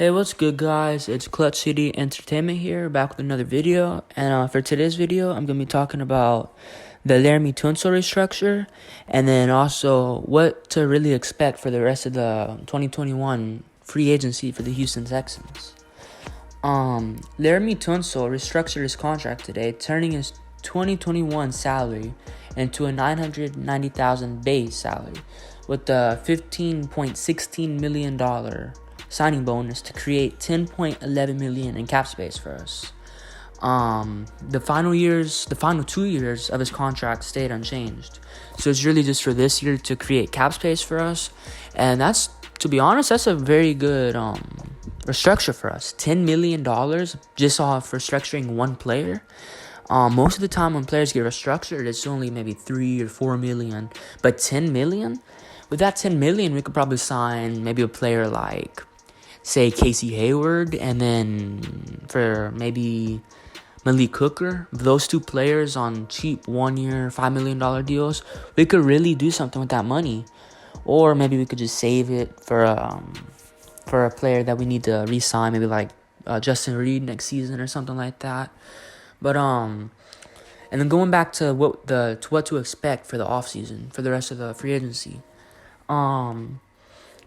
Hey, what's good, guys? It's Clutch City Entertainment here, back with another video. And for today's video, I'm going to be talking about the LAREMY TUNSIL restructure, and then also what to really expect for the rest of the 2021 free agency for the Houston Texans. LAREMY TUNSIL restructured his contract today, turning his 2021 salary into a $990,000 base salary with a $15.16 million signing bonus to create $10.11 million in cap space for us. The final 2 years of his contract stayed unchanged, so it's really just for this year to create cap space for us, and to be honest, that's a very good restructure for us. $10 million just off for structuring one player. Most of the time when players get restructured, it's only maybe 3 or 4 million, but 10 million. With that 10 million, we could probably sign maybe a player like, say, Casey Hayward, and then for maybe Malik Hooker. Those two players on cheap 1 year, $5 million deals. We could really do something with that money, or maybe we could just save it for a player that we need to re-sign, maybe like Justin Reed next season or something like that. But and then going back to what to expect for the offseason, for the rest of the free agency.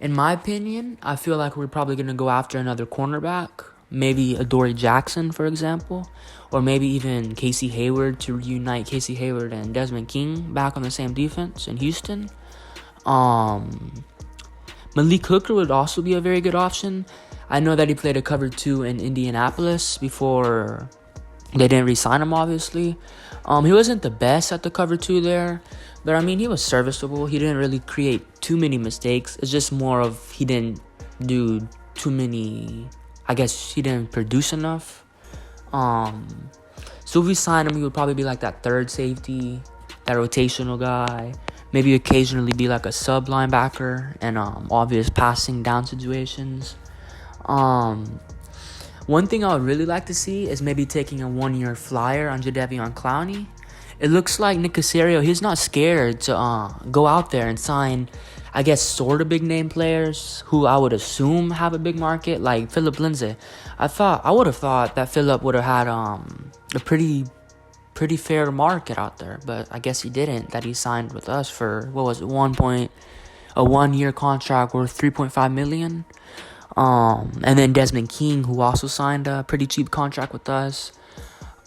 In my opinion, I feel like we're probably going to go after another cornerback, maybe Adoree Jackson, for example, or maybe even Casey Hayward, to reunite Casey Hayward and Desmond King back on the same defense in Houston. Malik Hooker would also be a very good option. I know that he played a cover 2 in Indianapolis before they didn't re-sign him, obviously. He wasn't the best at the cover 2 there, but I mean, he was serviceable. He didn't really create too many mistakes. It's just more of he didn't do too many, I guess he didn't produce enough. So if we sign him, he would probably be like that third safety, that rotational guy. Maybe occasionally be like a sub linebacker and obvious passing down situations. One thing I would really like to see is maybe taking a 1 year flyer on Jadeveon Clowney. It looks like Nick Caserio, he's not scared to go out there and sign, I guess, sort of big name players who I would assume have a big market, like Phillip Lindsay. I would have thought that Phillip would have had a pretty fair market out there, but I guess he didn't. That he signed with us for, what was it, a 1 year contract worth $3.5 million. And then Desmond King, who also signed a pretty cheap contract with us.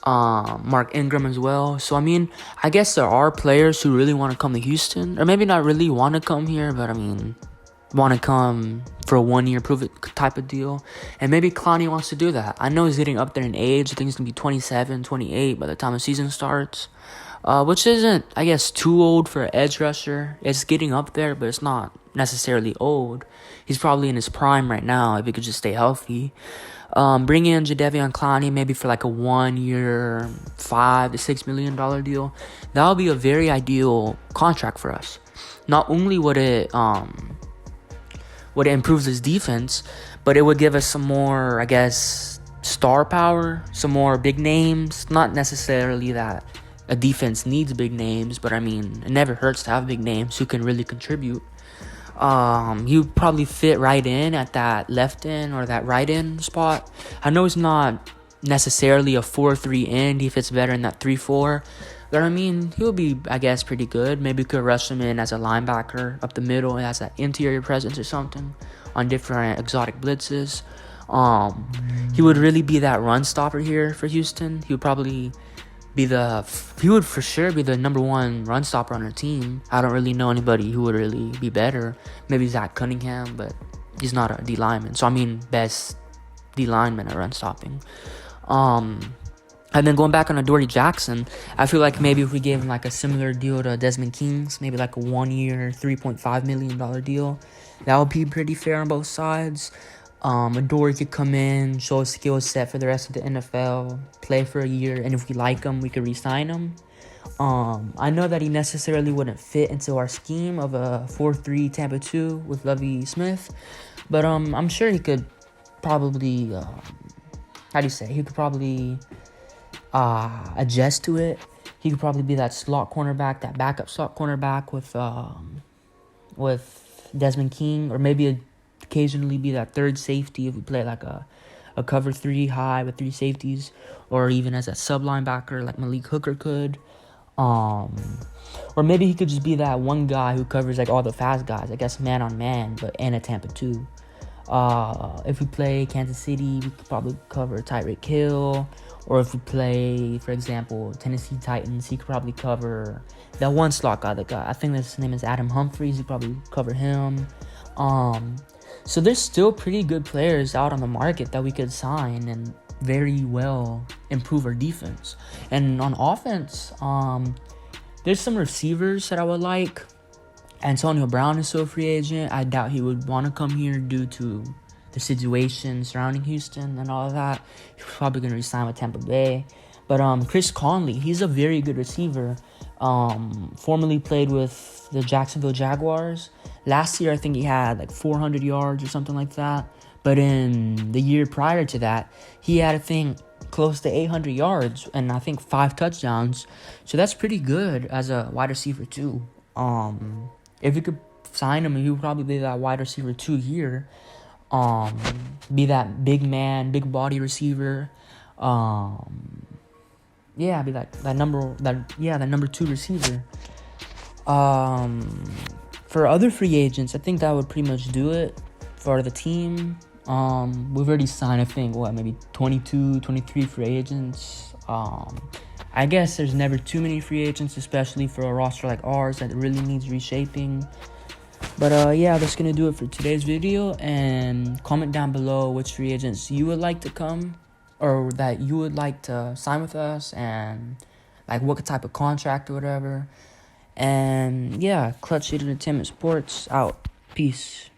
Mark Ingram as well. So, I mean, I guess there are players who really want to come to Houston, or maybe not really want to come here, but I mean, want to come for a 1 year prove it type of deal. And maybe Clowney wants to do that. I know he's getting up there in age. I think he's going to be 27, 28 by the time the season starts, which isn't, I guess, too old for an edge rusher. It's getting up there, but it's not necessarily old. He's probably in his prime right now if he could just stay healthy. Bring in Jadeveon Clowney maybe for like a 1 year, $5 to $6 million deal. That would be a very ideal contract for us. Not only would it improve his defense, but it would give us some more, I guess, star power, some more big names. Not necessarily that a defense needs big names, but I mean, it never hurts to have big names who can really contribute. He would probably fit right in at that left end or that right end spot. I know he's not necessarily a 4-3 end. He fits better in that 3-4. But I mean, he'll be, I guess, pretty good. Maybe we could rush him in as a linebacker up the middle and as that interior presence or something on different exotic blitzes. He would really be that run stopper here for Houston. He would for sure be the number 1 run stopper on our team. I don't really know anybody who would really be better. Maybe Zach Cunningham, but he's not a D lineman. So I mean, best D lineman at run stopping. And then going back on Adoree Jackson, I feel like maybe if we gave him like a similar deal to Desmond King's, maybe like a 1 year, $3.5 million deal, that would be pretty fair on both sides. Adoree could come in, show a skill set for the rest of the NFL, play for a year, and if we like him, we could re-sign him. I know that he necessarily wouldn't fit into our scheme of a 4-3 Tampa 2 with Lovie Smith, but I'm sure he could probably, he could probably adjust to it. He could probably be that slot cornerback, that backup slot cornerback with Desmond King, or maybe occasionally be that third safety if we play like a cover 3 high with 3 safeties, or even as a sub linebacker like Malik Hooker could. Or maybe he could just be that one guy who covers like all the fast guys, I guess man on man, but and at Tampa too. If we play Kansas City, we could probably cover Tyreek Hill. Or if we play, for example, Tennessee Titans, he could probably cover that one slot guy. I think his name is Adam Humphries. He could probably cover him. So there's still pretty good players out on the market that we could sign and very well improve our defense. And on offense, there's some receivers that I would like. Antonio Brown is still a free agent. I doubt he would want to come here due to the situation surrounding Houston and all of that. He's probably going to resign with Tampa Bay. But Chris Conley, he's a very good receiver. Formerly played with the Jacksonville Jaguars. Last year, I think he had like 400 yards or something like that. But in the year prior to that, he had, I think, close to 800 yards and I think 5 touchdowns. So that's pretty good as a wide receiver too. If we could sign him, he would probably be that wide receiver 2 here. Be that big man, big body receiver. Be that number 2 receiver. For other free agents, I think that would pretty much do it for the team. We've already signed, I think, maybe 22, 23 free agents. I guess there's never too many free agents, especially for a roster like ours that really needs reshaping. But that's going to do it for today's video. And comment down below which free agents you would like to come or that you would like to sign with us, and like what type of contract or whatever. And Clutch City Entertainment Sports out. Peace.